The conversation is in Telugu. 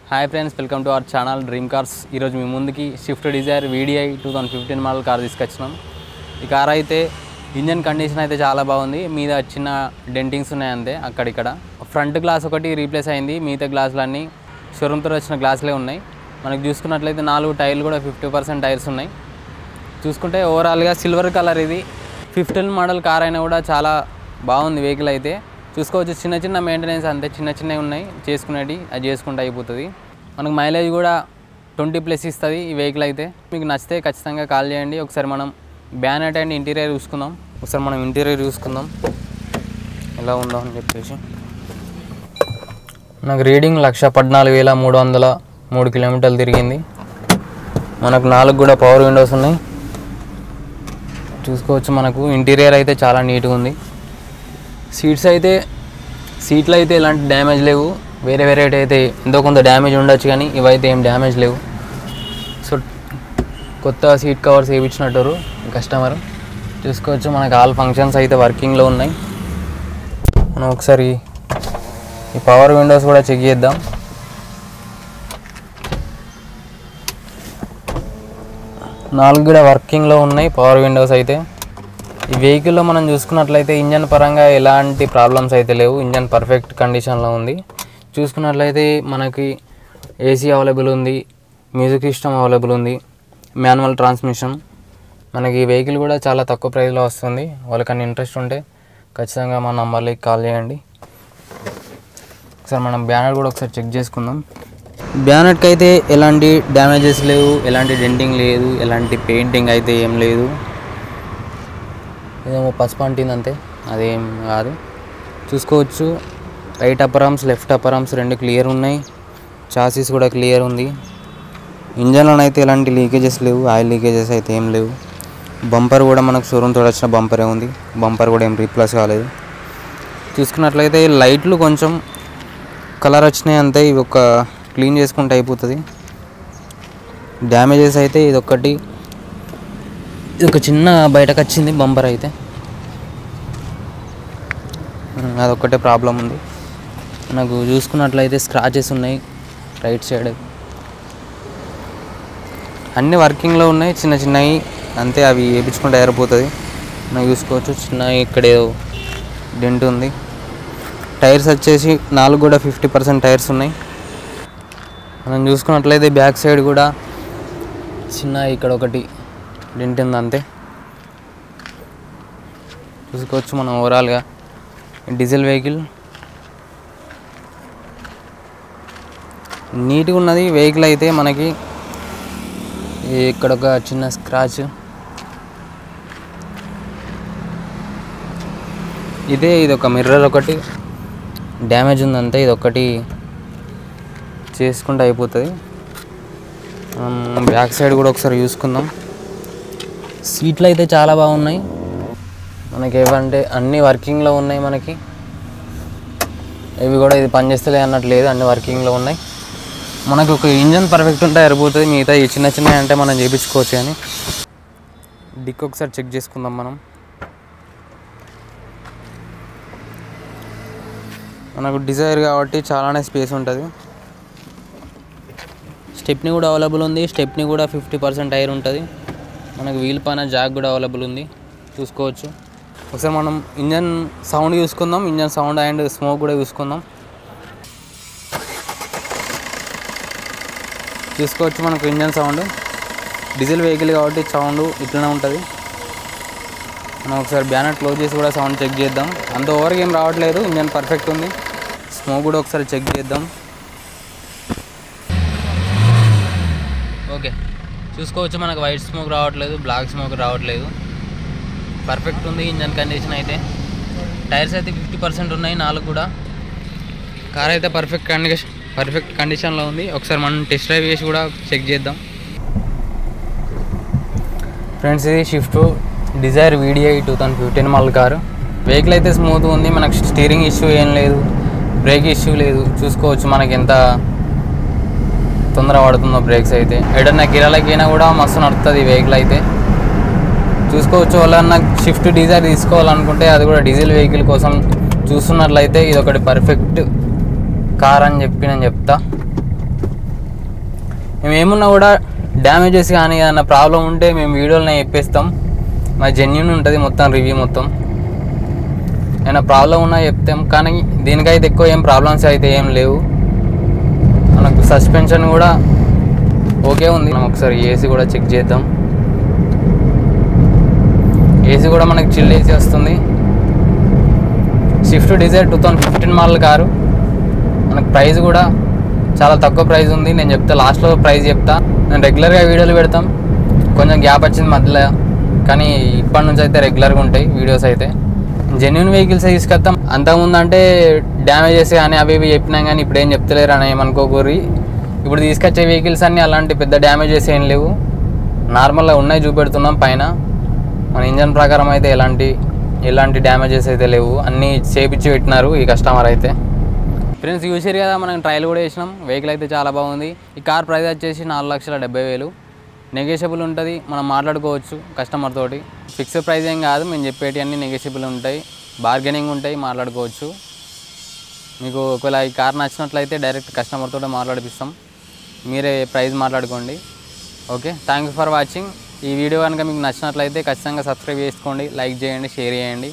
Hi friends, welcome to our channel dream cars. ఈరోజు మీ ముందుకి Swift Dzire VDI 2015 model car తీసుకొచ్చినాం. ఈ కార్ అయితే ఇంజన్ కండిషన్ అయితే చాలా బాగుంది. మీద చిన్న డెంటింగ్స్ ఉన్నాయి అంతే అక్కడిక్కడ. ఫ్రంట్ గ్లాస్ ఒకటి రీప్లేస్ అయింది, మిగతా గ్లాసులన్నీ షోరూమ్తో వచ్చిన గ్లాసులే ఉన్నాయి. మనకు చూసుకున్నట్లయితే 4 టైర్లు కూడా 50% టైర్స్ ఉన్నాయి. చూసుకుంటే ఓవరాల్గా సిల్వర్ కలర్ ఇది 15 మోడల్ కార్ అయినా కూడా చాలా బాగుంది వెహికల్ అయితే. చూసుకోవచ్చు, చిన్న చిన్న మెయింటెనెన్స్ అంతే, చిన్నవి ఉన్నాయి చేసుకునేవి, అది చేసుకుంటే అయిపోతుంది. మనకు మైలేజ్ కూడా 20+ ఇస్తుంది ఈ వెహికల్ అయితే. మీకు నచ్చితే ఖచ్చితంగా కాల్ చేయండి. ఒకసారి మనం బ్యానెట్ అండ్ ఇంటీరియర్ చూసుకుందాం. ఎలా ఉందో అని చెప్పేసి. నాకు రీడింగ్ 114,303 కిలోమీటర్లు తిరిగింది. మనకు 4 కూడా పవర్ విండోస్ ఉన్నాయి. చూసుకోవచ్చు, మనకు ఇంటీరియర్ అయితే చాలా నీట్గా ఉంది. సీట్లు అయితే ఎలాంటి డ్యామేజ్ లేవు. వేరే అయితే ఎంతో కొంత డ్యామేజ్ ఉండొచ్చు, కానీ ఇవైతే ఏం డ్యామేజ్ లేవు. సో కొత్త సీట్ కవర్స్ వేయించినట్టు కస్టమర్. చూసుకోవచ్చు, మనకు ఆల్ ఫంక్షన్స్ అయితే వర్కింగ్లో ఉన్నాయి. మనం ఒకసారి ఈ పవర్ విండోస్ కూడా చెక్ చేద్దాం. నాలుగు కూడా వర్కింగ్లో ఉన్నాయి పవర్ విండోస్ అయితే. ఈ వెహికల్లో మనం చూసుకున్నట్లయితే ఇంజన్ పరంగా ఎలాంటి ప్రాబ్లమ్స్ అయితే లేవు. ఇంజన్ పర్ఫెక్ట్ కండిషన్లో ఉంది. చూసుకున్నట్లయితే మనకి AC అవైలబుల్ ఉంది, మ్యూజిక్ సిస్టమ్ అవైలబుల్ ఉంది, మాన్యువల్ ట్రాన్స్మిషన్. మనకి ఈ వెహికల్ కూడా చాలా తక్కువ ప్రైస్లో వస్తుంది. వాళ్ళకన్నా ఇంట్రెస్ట్ ఉంటే ఖచ్చితంగా మన నంబర్లకి కాల్ చేయండి. ఒకసారి మనం బ్యానెట్ కూడా ఒకసారి చెక్ చేసుకుందాం. బ్యానెట్కి అయితే ఎలాంటి డ్యామేజెస్ లేవు, ఎలాంటి డెంటింగ్ లేదు, ఎలాంటి పెయింటింగ్ అయితే ఏం లేదు. ఇదేమో పసుపు అంటింది అంతే, అదేం కాదు. చూసుకోవచ్చు, right upper arms, left upper arms 2 clear ఉన్నాయి. చాసీస్ కూడా క్లియర్ ఉంది. ఇంజన్లో అయితే ఎలాంటి లీకేజెస్ లేవు, ఆయిల్ లీకేజెస్ అయితే ఏం లేవు. బంపర్ కూడా మనకు షోరూమ్తో వచ్చిన బంపరే ఉంది. బంపర్ కూడా ఏం రీప్లేస్ కాలేదు. చూసుకున్నట్లయితే లైట్లు కొంచెం కలర్ వచ్చినాయి అంతే, ఇవి ఒక క్లీన్ చేసుకుంటే అయిపోతుంది. డ్యామేజెస్ అయితే ఇది ఒక చిన్న బయటకు వచ్చింది బంపర్ అయితే, అదొక్కటే ప్రాబ్లం ఉంది. నాకు చూసుకున్నట్లయితే స్క్రాచెస్ ఉన్నాయి రైట్ సైడ్. అన్నీ వర్కింగ్లో ఉన్నాయి, చిన్నవి అంతే, అవి వేయించుకుంటే అయిపోతుంది. నాకు చూసుకోవచ్చు, ఇక్కడ ఏదో డెంట్ ఉంది. టైర్స్ వచ్చేసి 4 కూడా 50% టైర్స్ ఉన్నాయి. మనం చూసుకున్నట్లయితే బ్యాక్ సైడ్ కూడా ఇక్కడ ఒకటి డెంట్ ఉంది అంతే. చూసుకోవచ్చు, మనం ఓవరాల్గా డీజిల్ వెహికల్ నీట్గా ఉన్నది వెహికల్ అయితే. మనకి ఇక్కడ ఒక చిన్న స్క్రాచ్, ఇది ఒక మిర్రర్ ఒకటి డ్యామేజ్ ఉంది అంతే. ఇది ఒకటి చేసుకుంటే అయిపోతుంది. బ్యాక్ సైడ్ కూడా ఒకసారి చూసుకుందాం. సీట్లు అయితే చాలా బాగున్నాయి. మనకి ఏవంటే అన్నీ వర్కింగ్లో ఉన్నాయి. మనకి ఇవి కూడా ఇది పనిచేస్తలే అన్నట్టు లేదు, అన్నీ వర్కింగ్లో ఉన్నాయి. మనకు ఒక ఇంజన్ పర్ఫెక్ట్ ఉంటే సరిపోతుంది. మిగతా ఈ చిన్న అంటే మనం చేయించుకోవచ్చు. కానీ డిక్ ఒకసారి చెక్ చేసుకుందాం మనం. మనకు డిజైర్ కాబట్టి చాలానే స్పేస్ ఉంటుంది. స్టెప్నీ కూడా అవైలబుల్ ఉంది. స్టెప్నీ కూడా 50% టైర్ ఉంటుంది. మనకు వీల్ పైన జాక్ కూడా అవైలబుల్ ఉంది. చూసుకోవచ్చు. ఒకసారి మనం ఇంజన్ సౌండ్ చూసుకుందాం. ఇంజన్ సౌండ్ అండ్ స్మోక్ కూడా చూసుకుందాం. చూసుకోవచ్చు, మనకు ఇంజన్ సౌండ్ డీజిల్ వెహికల్ కాబట్టి సౌండ్ ఇట్లనే ఉంటుంది. మనం ఒకసారి బ్యానెట్ క్లోజ్ చేసి కూడా సౌండ్ చెక్ చేద్దాం. అంత ఓవర్గా ఏం రావట్లేదు, ఇంజన్ పర్ఫెక్ట్ ఉంది. స్మోక్ కూడా ఒకసారి చెక్ చేద్దాం. ఓకే, చూసుకోవచ్చు, మనకు వైట్ స్మోక్ రావట్లేదు, బ్లాక్ స్మోక్ రావట్లేదు. పర్ఫెక్ట్ ఉంది ఇంజన్ కండిషన్ అయితే. టైర్స్ అయితే 50% ఉన్నాయి, 4 కూడా. కార్ అయితే పర్ఫెక్ట్ కండిషన్లో ఉంది. ఒకసారి మనం టెస్ట్ డ్రైవ్ చేసి కూడా చెక్ చేద్దాం. ఫ్రెండ్స్, ఇది Swift Dzire VDI 2015 model car. Vehicle అయితే స్మూత్గా ఉంది. మనకు స్టీరింగ్ ఇష్యూ ఏం లేదు, బ్రేక్ ఇష్యూ లేదు. చూసుకోవచ్చు, మనకి ఎంత తొందర పడుతుందో బ్రేక్స్ అయితే. ఎడన్నా గిరాలకైనా కూడా మస్తు నడుస్తుంది ఈ వెహికల్ అయితే. చూసుకోవచ్చు, వాళ్ళన్నా స్విఫ్ట్ డిజైర్ తీసుకోవాలనుకుంటే అది కూడా డీజిల్ వెహికల్ కోసం చూస్తున్నట్లయితే ఇది ఒకటి పర్ఫెక్ట్ కార్ అని చెప్పి నేను చెప్తా. మేము ఏమున్నా కూడా డ్యామేజెస్ కానీ ఏదైనా ప్రాబ్లం ఉంటే మేము వీడియోలో చెప్పేస్తాం. మా జెన్యూన్ ఉంటుంది మొత్తం రివ్యూ మొత్తం. ఏమైనా ప్రాబ్లం ఉన్నా చెప్తాం, కానీ దీనికైతే ఎక్కువ ఏం ప్రాబ్లమ్స్ అయితే ఏం లేవు. మనకు సస్పెన్షన్ కూడా ఓకే ఉంది. మనం ఒకసారి ఏసీ కూడా చెక్ చేద్దాం. ఏసీ కూడా మనకి చిల్ ఏసీ వస్తుంది. స్విఫ్ట్ డిజైర్ 2015 మోడల్ కారు. మనకు ప్రైస్ కూడా చాలా తక్కువ ప్రైస్ ఉంది. నేను చెప్తా, లాస్ట్లో ప్రైస్ చెప్తా. నేను రెగ్యులర్గా వీడియోలు పెడతాం, కొంచెం గ్యాప్ వచ్చింది మధ్యలో, కానీ ఇప్పటి నుంచి అయితే రెగ్యులర్గా ఉంటాయి వీడియోస్. అయితే జెన్యూన్ వెహికల్స్ తీసుకొస్తాం. అంతకుముందు అంటే డ్యామేజెస్ కానీ అవి ఇవి చెప్పినాం, కానీ ఇప్పుడు ఏం చెప్తలేరు అని ఏమనుకోకూరి. ఇప్పుడు తీసుకొచ్చే వెహికల్స్ అన్నీ అలాంటి పెద్ద డ్యామేజెస్ ఏం లేవు, నార్మల్గా ఉన్నాయి చూపెడుతున్నాం పైన. మన ఇంజన్ ప్రకారం అయితే ఎలాంటి డ్యామేజెస్ అయితే లేవు, అన్నీ చేపించి పెట్టినారు ఈ కస్టమర్ అయితే. ఫ్రెండ్స్ చూసారు కదా, మనం ట్రయల్ కూడా చేసినాం. వెహికల్ అయితే చాలా బాగుంది. ఈ కార్ ప్రైస్ వచ్చేసి 4,70,000. నెగోషియబుల్ ఉంటుంది, మనం మాట్లాడుకోవచ్చు కస్టమర్ తోటి. ఫిక్స్డ్ ప్రైస్ ఏం కాదు, మేము చెప్పేటి అన్నీ నెగోషియబుల్ ఉంటాయి, బార్గెనింగ్ ఉంటాయి, మాట్లాడుకోవచ్చు. మీకు ఒకవేళ ఈ కార్ నచ్చినట్లయితే డైరెక్ట్ కస్టమర్ తోటి మాట్లాడిపిస్తాం, మీరే ప్రైస్ మాట్లాడుకోండి. Okay, thank you for watching. ఈ వీడియో కనుక మీకు నచ్చినట్లయితే ఖచ్చితంగా సబ్స్క్రైబ్ చేసుకోండి, లైక్ చేయండి, షేర్ చేయండి.